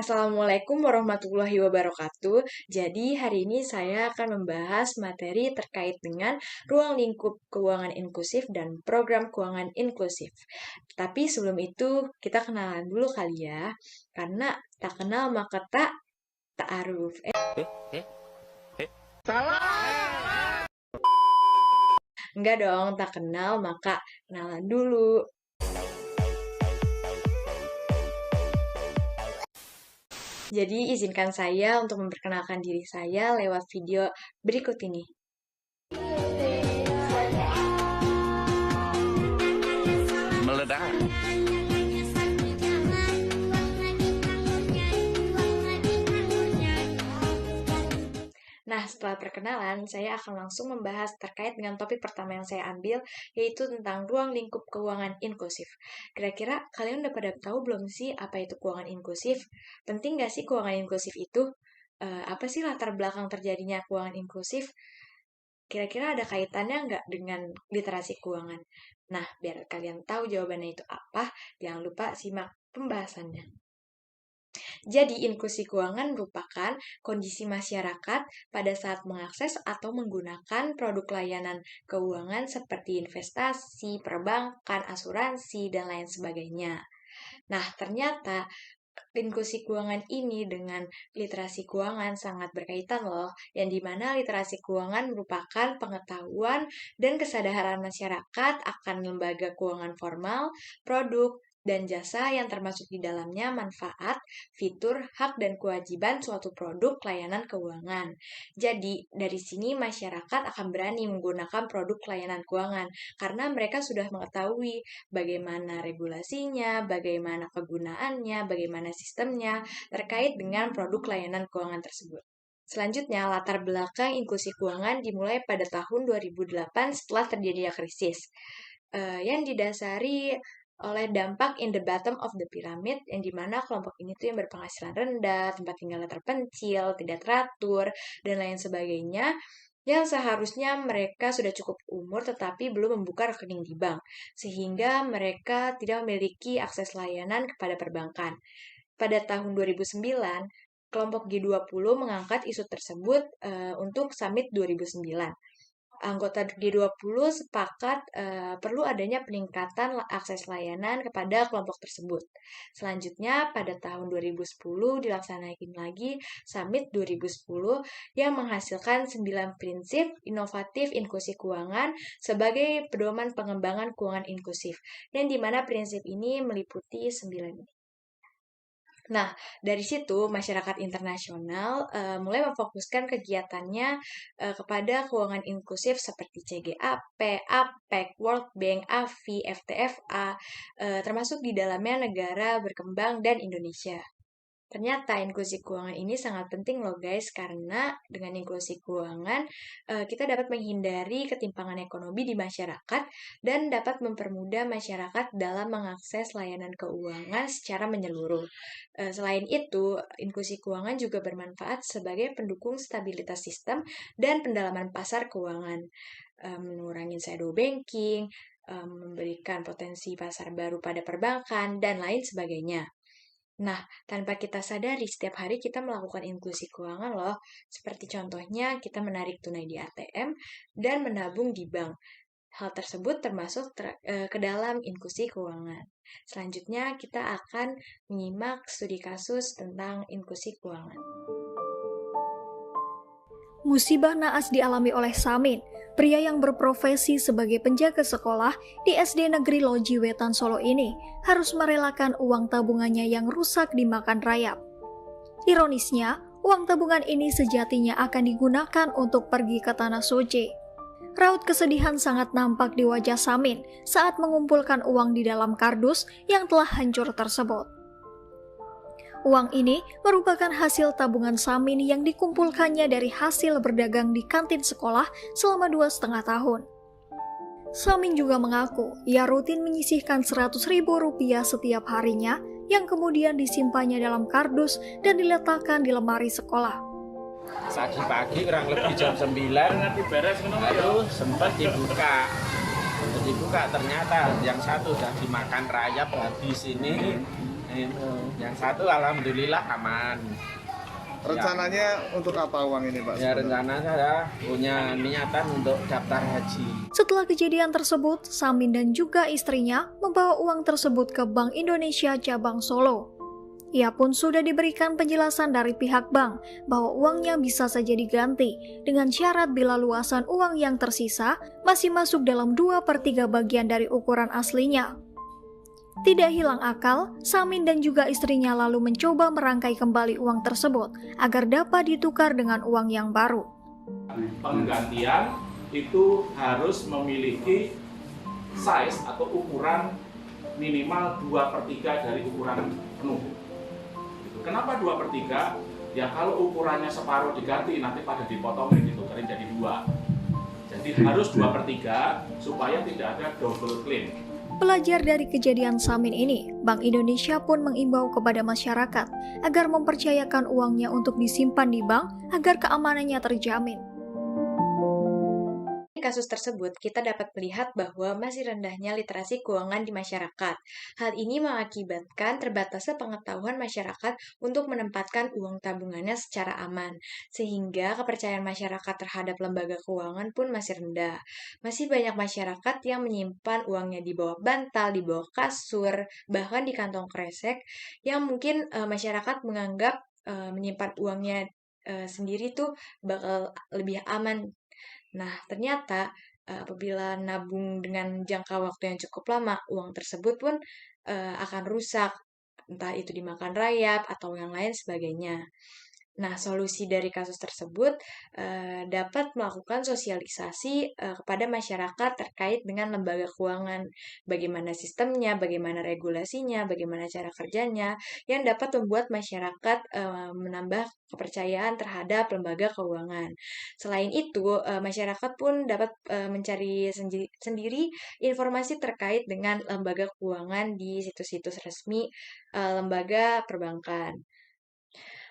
Assalamualaikum warahmatullahi wabarakatuh. Jadi hari ini saya akan membahas materi terkait dengan ruang lingkup keuangan inklusif dan program keuangan inklusif. Tapi sebelum itu kita kenalan dulu kali ya. Karena tak kenal maka tak ta'aruf. Enggak dong, tak kenal maka kenalan dulu. Jadi izinkan saya untuk memperkenalkan diri saya lewat video berikut ini. Meledak. Nah, setelah perkenalan, saya akan langsung membahas terkait dengan topik pertama yang saya ambil, yaitu tentang ruang lingkup keuangan inklusif. Kira-kira kalian udah pada tahu belum sih apa itu keuangan inklusif? Penting nggak sih keuangan inklusif itu? Apa sih latar belakang terjadinya keuangan inklusif? Kira-kira ada kaitannya nggak dengan literasi keuangan? Nah, biar kalian tahu jawabannya itu apa, jangan lupa simak pembahasannya. Jadi, inklusi keuangan merupakan kondisi masyarakat pada saat mengakses atau menggunakan produk layanan keuangan seperti investasi, perbankan, asuransi, dan lain sebagainya. Nah, ternyata inklusi keuangan ini dengan literasi keuangan sangat berkaitan loh, yang dimana literasi keuangan merupakan pengetahuan dan kesadaran masyarakat akan lembaga keuangan formal, produk, dan jasa yang termasuk di dalamnya manfaat, fitur, hak, dan kewajiban suatu produk layanan keuangan. Jadi, dari sini masyarakat akan berani menggunakan produk layanan keuangan karena mereka sudah mengetahui bagaimana regulasinya, bagaimana kegunaannya, bagaimana sistemnya terkait dengan produk layanan keuangan tersebut. Selanjutnya, latar belakang inklusi keuangan dimulai pada tahun 2008 setelah terjadinya krisis, yang didasari oleh dampak in the bottom of the pyramid, yang dimana kelompok ini tuh yang berpenghasilan rendah, tempat tinggalnya terpencil, tidak teratur, dan lain sebagainya, yang seharusnya mereka sudah cukup umur tetapi belum membuka rekening di bank, sehingga mereka tidak memiliki akses layanan kepada perbankan. Pada tahun 2009, kelompok G20 mengangkat isu tersebut untuk Summit 2009. Anggota G20 sepakat perlu adanya peningkatan akses layanan kepada kelompok tersebut. Selanjutnya, pada tahun 2010 dilaksanakan lagi Summit 2010 yang menghasilkan 9 prinsip inovatif inklusi keuangan sebagai pedoman pengembangan keuangan inklusif, yang dimana prinsip ini meliputi 9 ini. Nah, dari situ masyarakat internasional mulai memfokuskan kegiatannya kepada keuangan inklusif seperti CGAP, APEC, World Bank, AFI, FTFA, termasuk di dalamnya negara berkembang dan Indonesia. Ternyata inklusi keuangan ini sangat penting loh guys, karena dengan inklusi keuangan kita dapat menghindari ketimpangan ekonomi di masyarakat dan dapat mempermudah masyarakat dalam mengakses layanan keuangan secara menyeluruh. Selain itu, inklusi keuangan juga bermanfaat sebagai pendukung stabilitas sistem dan pendalaman pasar keuangan, mengurangi shadow banking, memberikan potensi pasar baru pada perbankan, dan lain sebagainya. Nah, tanpa kita sadari, setiap hari kita melakukan inklusi keuangan loh. Seperti contohnya, kita menarik tunai di ATM dan menabung di bank. Hal tersebut termasuk ke dalam inklusi keuangan. Selanjutnya, kita akan menyimak studi kasus tentang inklusi keuangan. Musibah naas dialami oleh Samin, pria yang berprofesi sebagai penjaga sekolah di SD Negeri Loji Wetan Solo ini harus merelakan uang tabungannya yang rusak dimakan rayap. Ironisnya, uang tabungan ini sejatinya akan digunakan untuk pergi ke Tanah Suci. Raut kesedihan sangat nampak di wajah Samin saat mengumpulkan uang di dalam kardus yang telah hancur tersebut. Uang ini merupakan hasil tabungan Samin yang dikumpulkannya dari hasil berdagang di kantin sekolah selama 2,5 tahun. Samin juga mengaku ia rutin menyisihkan Rp100.000 setiap harinya yang kemudian disimpannya dalam kardus dan diletakkan di lemari sekolah. Pagi-pagi kurang lebih jam 9 lalu sempat dibuka ternyata yang satu sudah dimakan rayap habis ini. Itu. Yang satu alhamdulillah aman. Rencananya untuk apa uang ini, Pak? Ya rencana saya punya niatan untuk daftar haji. Setelah kejadian tersebut, Samin dan juga istrinya membawa uang tersebut ke Bank Indonesia Cabang Solo. Ia pun sudah diberikan penjelasan dari pihak bank bahwa uangnya bisa saja diganti dengan syarat bila luasan uang yang tersisa masih masuk dalam 2/3 bagian dari ukuran aslinya. Tidak hilang akal, Samin dan juga istrinya lalu mencoba merangkai kembali uang tersebut agar dapat ditukar dengan uang yang baru. Penggantian itu harus memiliki size atau ukuran minimal 2/3 dari ukuran penuh. Kenapa 2/3? Ya kalau ukurannya separuh diganti nanti pada dipotongin ditukerin jadi 2. Jadi harus 2/3 supaya tidak ada double claim. Belajar dari kejadian Samin ini, Bank Indonesia pun mengimbau kepada masyarakat agar mempercayakan uangnya untuk disimpan di bank agar keamanannya terjamin. Dari kasus tersebut, kita dapat melihat bahwa masih rendahnya literasi keuangan di masyarakat. Hal ini mengakibatkan terbatasnya pengetahuan masyarakat untuk menempatkan uang tabungannya secara aman, sehingga kepercayaan masyarakat terhadap lembaga keuangan pun masih rendah. Masih banyak masyarakat yang menyimpan uangnya di bawah bantal, di bawah kasur, bahkan di kantong kresek, yang mungkin masyarakat menganggap menyimpan uangnya sendiri tuh bakal lebih aman. Nah, ternyata apabila nabung dengan jangka waktu yang cukup lama, uang tersebut pun akan rusak, entah itu dimakan rayap atau yang lain sebagainya. Nah, solusi dari kasus tersebut dapat melakukan sosialisasi kepada masyarakat terkait dengan lembaga keuangan, bagaimana sistemnya, bagaimana regulasinya, bagaimana cara kerjanya, yang dapat membuat masyarakat menambah kepercayaan terhadap lembaga keuangan. Selain itu, masyarakat pun dapat mencari sendiri informasi terkait dengan lembaga keuangan di situs-situs resmi lembaga perbankan.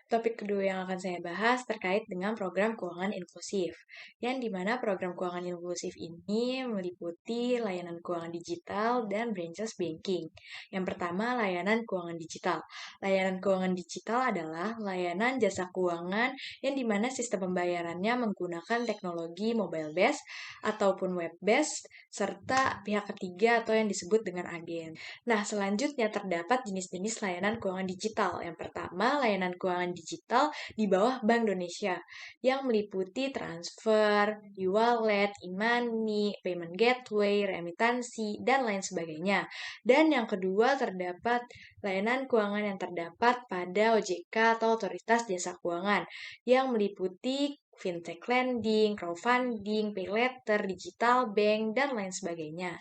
Topik kedua yang akan saya bahas terkait dengan program keuangan inklusif, yang dimana program keuangan inklusif ini meliputi layanan keuangan digital dan branchless banking. Yang pertama, layanan keuangan digital. Layanan keuangan digital adalah layanan jasa keuangan yang dimana sistem pembayarannya menggunakan teknologi mobile based ataupun web based, serta pihak ketiga atau yang disebut dengan agen. Nah, selanjutnya terdapat jenis-jenis layanan keuangan digital. Yang pertama, layanan keuangan digital di bawah Bank Indonesia yang meliputi transfer, e-wallet, e-money, payment gateway, remitansi, dan lain sebagainya. Dan yang kedua terdapat layanan keuangan yang terdapat pada OJK atau Otoritas Jasa Keuangan yang meliputi fintech lending, crowdfunding, pay letter, digital bank, dan lain sebagainya.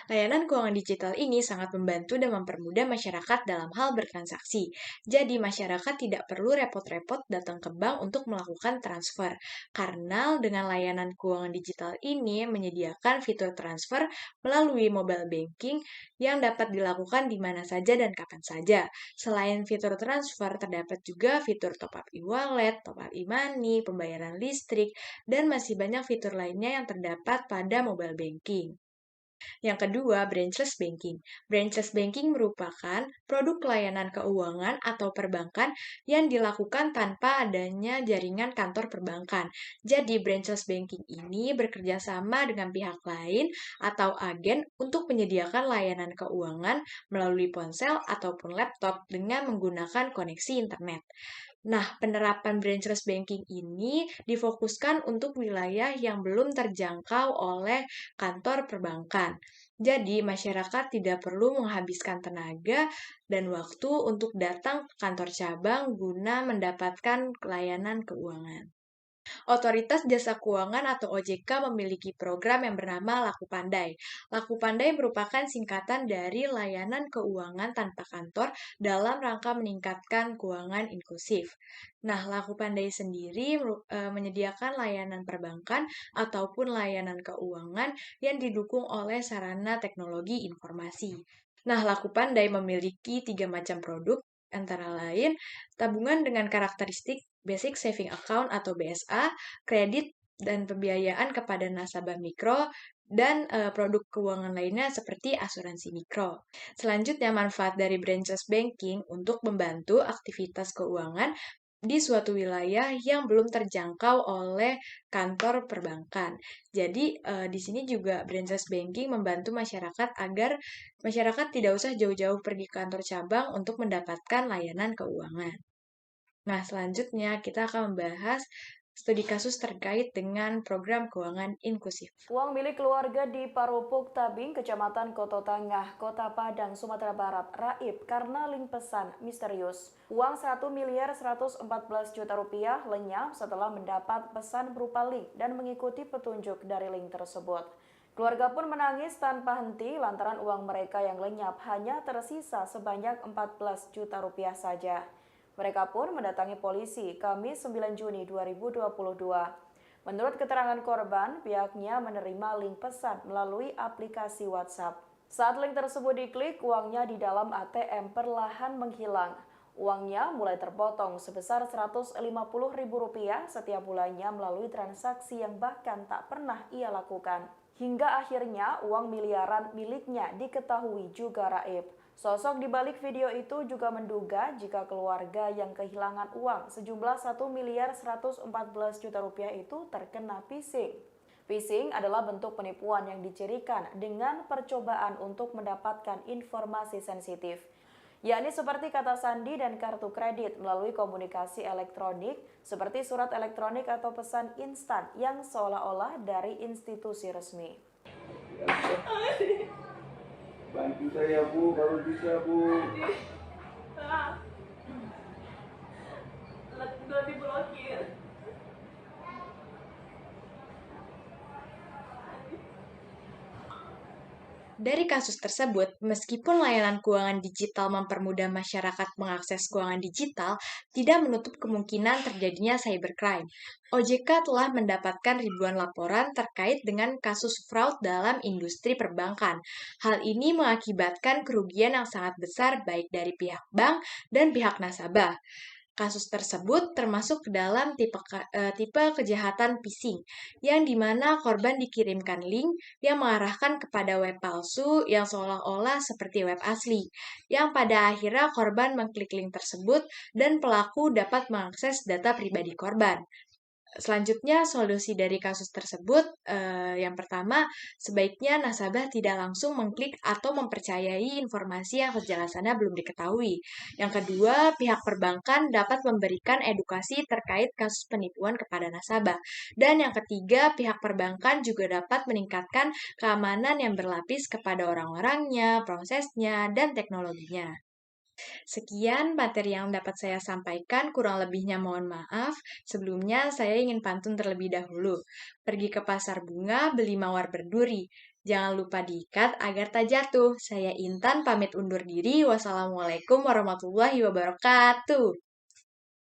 Layanan keuangan digital ini sangat membantu dan mempermudah masyarakat dalam hal bertransaksi. Jadi, masyarakat tidak perlu repot-repot datang ke bank untuk melakukan transfer. Karena dengan layanan keuangan digital ini menyediakan fitur transfer melalui mobile banking yang dapat dilakukan di mana saja dan kapan saja. Selain fitur transfer, terdapat juga fitur top-up e-wallet, top-up e-money, pembayaran listrik, dan masih banyak fitur lainnya yang terdapat pada mobile banking. Yang kedua, branchless banking. Branchless banking merupakan produk layanan keuangan atau perbankan yang dilakukan tanpa adanya jaringan kantor perbankan. Jadi, branchless banking ini bekerja sama dengan pihak lain atau agen untuk menyediakan layanan keuangan melalui ponsel ataupun laptop dengan menggunakan koneksi internet. Nah, penerapan branchless banking ini difokuskan untuk wilayah yang belum terjangkau oleh kantor perbankan. Jadi, masyarakat tidak perlu menghabiskan tenaga dan waktu untuk datang ke kantor cabang guna mendapatkan layanan keuangan. Otoritas Jasa Keuangan atau OJK memiliki program yang bernama Laku Pandai. Laku Pandai merupakan singkatan dari Layanan Keuangan Tanpa Kantor dalam rangka meningkatkan keuangan inklusif. Nah, Laku Pandai sendiri menyediakan layanan perbankan ataupun layanan keuangan yang didukung oleh sarana teknologi informasi. Nah, Laku Pandai memiliki 3 macam produk, antara lain tabungan dengan karakteristik Basic Saving Account atau BSA, kredit dan pembiayaan kepada nasabah mikro, dan produk keuangan lainnya seperti asuransi mikro. Selanjutnya, manfaat dari branchless banking untuk membantu aktivitas keuangan di suatu wilayah yang belum terjangkau oleh kantor perbankan. Jadi, di sini juga branchless banking membantu masyarakat agar masyarakat tidak usah jauh-jauh pergi ke kantor cabang untuk mendapatkan layanan keuangan. Nah, selanjutnya kita akan membahas studi kasus terkait dengan program keuangan inklusif. Uang milik keluarga di Parupuk Tabing, Kecamatan Koto Tangah, Kota Padang, Sumatera Barat, raib karena link pesan misterius. Uang 1.114 juta rupiah lenyap setelah mendapat pesan berupa link dan mengikuti petunjuk dari link tersebut. Keluarga pun menangis tanpa henti lantaran uang mereka yang lenyap hanya tersisa sebanyak 14 juta rupiah saja. Mereka pun mendatangi polisi Kamis 9 Juni 2022. Menurut keterangan korban, pihaknya menerima link pesan melalui aplikasi WhatsApp. Saat link tersebut diklik, uangnya di dalam ATM perlahan menghilang. Uangnya mulai terpotong sebesar Rp150.000 setiap bulannya melalui transaksi yang bahkan tak pernah ia lakukan. Hingga akhirnya uang miliaran miliknya diketahui juga raib. Sosok di balik video itu juga menduga jika keluarga yang kehilangan uang sejumlah Rp1.114 juta itu terkena phishing. Phishing adalah bentuk penipuan yang dicirikan dengan percobaan untuk mendapatkan informasi sensitif, yakni seperti kata sandi dan kartu kredit melalui komunikasi elektronik seperti surat elektronik atau pesan instan yang seolah-olah dari institusi resmi. Bantu saya Bu, kalau bisa Bu. Udah diblokir. Dari kasus tersebut, meskipun layanan keuangan digital mempermudah masyarakat mengakses keuangan digital, tidak menutup kemungkinan terjadinya cybercrime. OJK telah mendapatkan ribuan laporan terkait dengan kasus fraud dalam industri perbankan. Hal ini mengakibatkan kerugian yang sangat besar baik dari pihak bank dan pihak nasabah. Kasus tersebut termasuk ke dalam tipe kejahatan phishing, yang dimana korban dikirimkan link yang mengarahkan kepada web palsu yang seolah-olah seperti web asli, yang pada akhirnya korban mengklik link tersebut dan pelaku dapat mengakses data pribadi korban. Selanjutnya, solusi dari kasus tersebut, yang pertama, sebaiknya nasabah tidak langsung mengklik atau mempercayai informasi yang kejelasannya belum diketahui. Yang kedua, pihak perbankan dapat memberikan edukasi terkait kasus penipuan kepada nasabah. Dan yang ketiga, pihak perbankan juga dapat meningkatkan keamanan yang berlapis kepada orang-orangnya, prosesnya, dan teknologinya. Sekian materi yang dapat saya sampaikan, kurang lebihnya mohon maaf. Sebelumnya saya ingin pantun terlebih dahulu. Pergi ke pasar bunga, beli mawar berduri. Jangan lupa diikat agar tak jatuh. Saya Intan pamit undur diri. Wassalamualaikum warahmatullahi wabarakatuh.